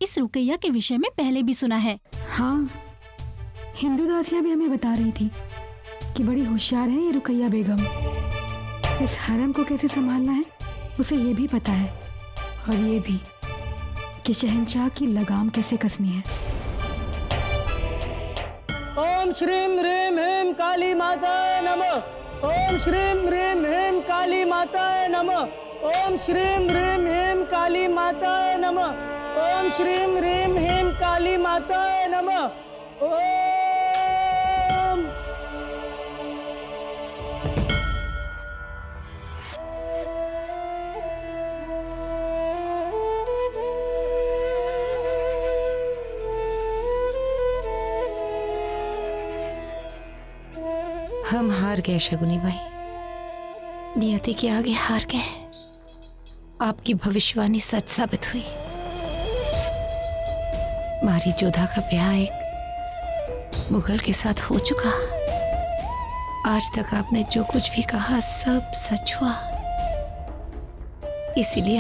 इस रुकैया के विषय में पहले भी सुना है। हाँ, हिंदू दासियां भी हमें बता रही थी कि बड़ी होशियार है ये रुकैया बेगम। इस हरम को कैसे संभालना है उसे ये भी पता है, और ये भी कि शहंशाह की लगाम कैसे कसनी है। ओम श्रीम ह्रीम ह्रीम काली माताय नमः। ओम श्रीम ह्रीम ह्रीम काली माताय नमः। ओम श्रीम ह्रीम ह्रीम काली माताय नमः। ओम श्रीम ह्रीम ह्रीम काली माताय नमः। ओम हम हार गए शगुनी बाई, नियति के आगे हार गए। आपकी भविष्यवाणी सच साबित हुई। मारी जोधा का ब्याह एक मुगल के साथ हो चुका। आज तक आपने जो कुछ भी कहा सब सच हुआ। इसीलिए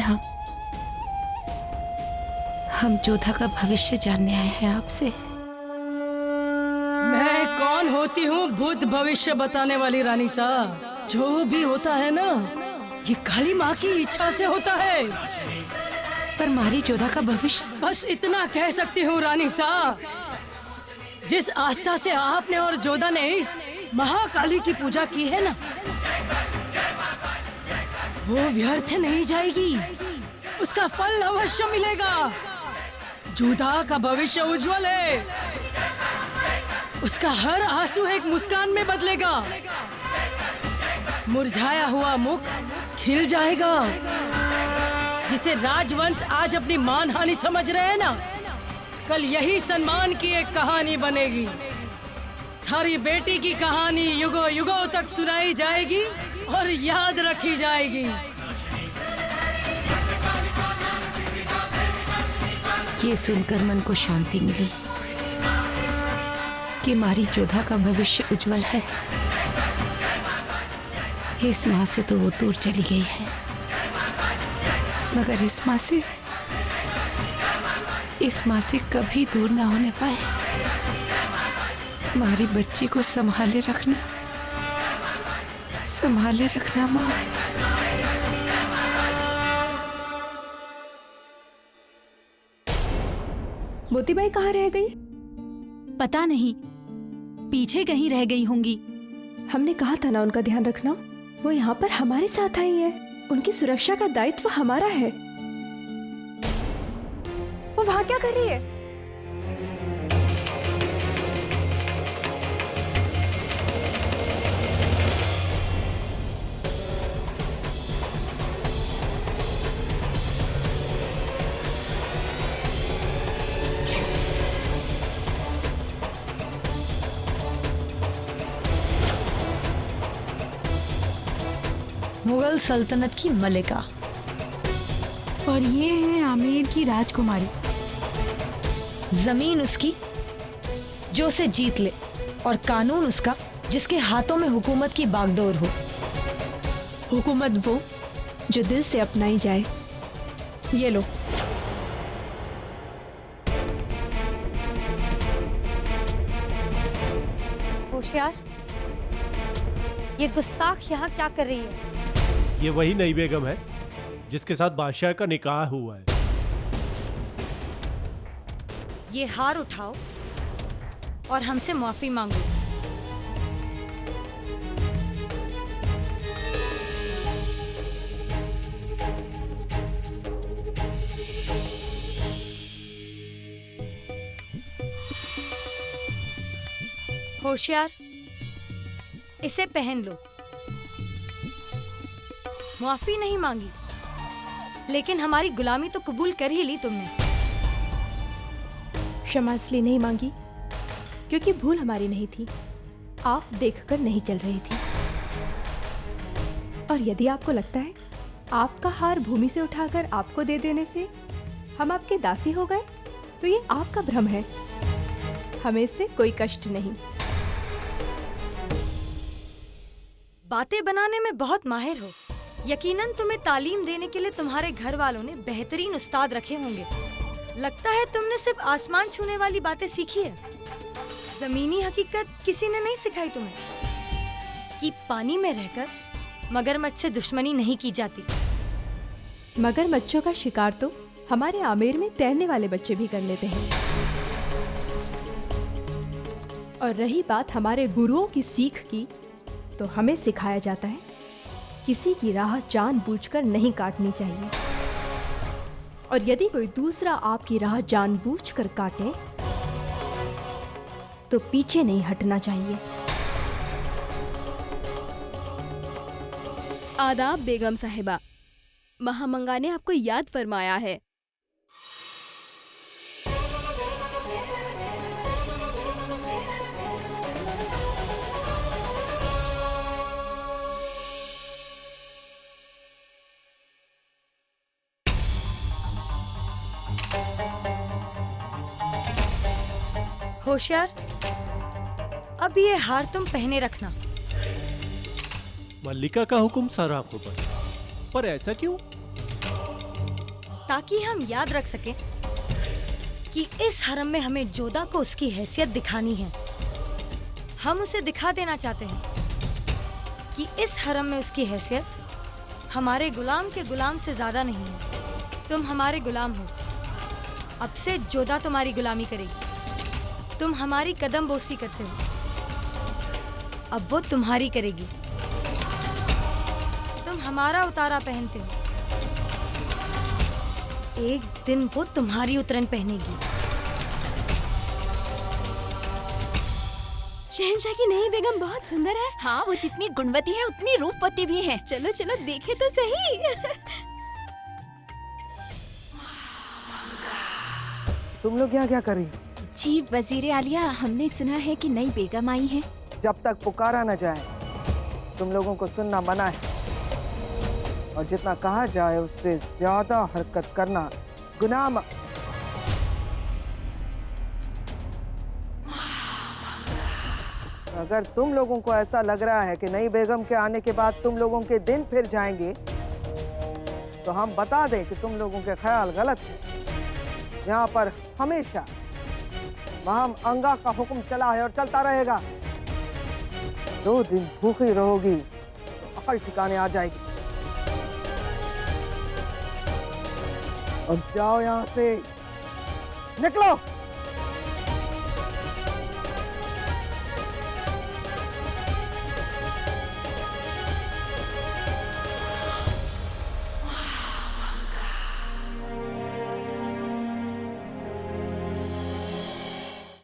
हम जोधा का भविष्य जानने आए हैं आपसे। मैं कौन होती हूँ भूत भविष्य बताने वाली रानी साहब? जो भी होता है ना, ये काली माँ की इच्छा से होता है। पर मारी जोधा का भविष्य? बस इतना कह सकती हूँ रानी साहब, जिस आस्था से आपने और जोधा ने इस महाकाली की पूजा की है ना, वो व्यर्थ नहीं जाएगी। उसका फल अवश्य मिलेगा। जोधा का भविष्य उज्जवल है। उसका हर आंसू एक मुस्कान में बदलेगा। मुरझाया हुआ मुख खिल जाएगा। जिसे राजवंश आज अपनी मानहानि समझ रहे हैं ना, कल यही सम्मान की एक कहानी बनेगी। थारी बेटी की कहानी युगों युगों तक सुनाई जाएगी और याद रखी जाएगी। ये सुनकर मन को शांति मिली कि मारी जोधा का भविष्य उज्जवल है। इस माँ से तो वो दूर चली गई है, मगर इस माँ से कभी दूर ना होने पाए। मारी बच्ची को संभाले रखना माँ। मोतीबाई कहाँ रह गई? पता नहीं, पीछे कहीं रह गई होंगी। हमने कहा था ना उनका ध्यान रखना। वो यहाँ पर हमारे साथ आई है। उनकी सुरक्षा का दायित्व हमारा है। वो वहाँ क्या कर रही है? मुगल सल्तनत की मलिका, और ये है आमेर की राजकुमारी। जमीन उसकी जो उसे जीत ले, और कानून उसका जिसके हाथों में हुकूमत की बागडोर हो। हुकूमत वो जो दिल से अपनाई जाए। ये लो। होशियार, ये गुस्ताख यहाँ क्या कर रही है? ये वही नई बेगम है जिसके साथ बादशाह का निकाह हुआ है। ये हार उठाओ और हमसे माफी मांगो। होशियार, इसे पहन लो। माफी नहीं मांगी, लेकिन हमारी गुलामी तो कबूल कर ही ली तुमने। क्षमा इसलिए नहीं मांगी क्योंकि भूल हमारी नहीं थी, आप देखकर नहीं चल रही थी। और यदि आपको लगता है आपका हार भूमि से उठाकर आपको दे देने से हम आपके दासी हो गए, तो ये आपका भ्रम है। हमें इससे कोई कष्ट नहीं। बातें बनाने में बहुत माहिर हो। यकीनन तुम्हें तालीम देने के लिए तुम्हारे घर वालों ने बेहतरीन उस्ताद रखे होंगे। लगता है तुमने सिर्फ आसमान छूने वाली बातें सीखी है। जमीनी हकीकत किसी ने नहीं सिखाई तुम्हें कि पानी में रहकर मगरमच्छ से दुश्मनी नहीं की जाती। मगरमच्छों का शिकार तो हमारे आमेर में तैरने वाले बच्चे भी कर लेते हैं। और रही बात हमारे गुरुओं की सीख की, तो हमें सिखाया जाता है किसी की राह जानबूझकर नहीं काटनी चाहिए, और यदि कोई दूसरा आपकी राह जानबूझकर काटे तो पीछे नहीं हटना चाहिए। आदाब बेगम साहिबा, महामंगा ने आपको याद फरमाया है। होशियार, अब ये हार तुम पहने रखना। मल्लिका का हुक्म सर आंखों पर ऐसा क्यों? ताकि हम याद रख सकें कि इस हरम में हमें जोधा को उसकी हैसियत दिखानी है। हम उसे दिखा देना चाहते हैं कि इस हरम में उसकी हैसियत हमारे गुलाम के गुलाम से ज्यादा नहीं है। तुम हमारे गुलाम हो, अब से जोधा तुम्हारी गुलामी करेगी। तुम हमारी कदम बोसी करते हो, अब वो तुम्हारी करेगी। तुम हमारा उतारा पहनते हो, एक दिन वो तुम्हारी उतरन पहनेगी। शहंशाह की नई बेगम बहुत सुंदर है। हाँ, वो जितनी गुणवती है उतनी रूपवती भी है। चलो चलो देखे तो सही। तुम लोग यहाँ क्या कर रही? जी वजीर आलिया, हमने सुना है कि नई बेगम आई है। जब तक पुकारा न जाए तुम लोगों को सुनना मना है, और जितना कहा जाए उससे ज्यादा हरकत करना गुनाह। अगर तुम लोगों को ऐसा लग रहा है कि नई बेगम के आने के बाद तुम लोगों के दिन फिर जाएंगे, तो हम बता दें कि तुम लोगों के ख्याल गलत है। यहाँ पर हमेशा महम अंगा का हुक्म चला है और चलता रहेगा। 2 दिन भूखी रहोगी तो अकल ठिकाने आ जाएगी। अब जाओ यहाँ से, निकलो।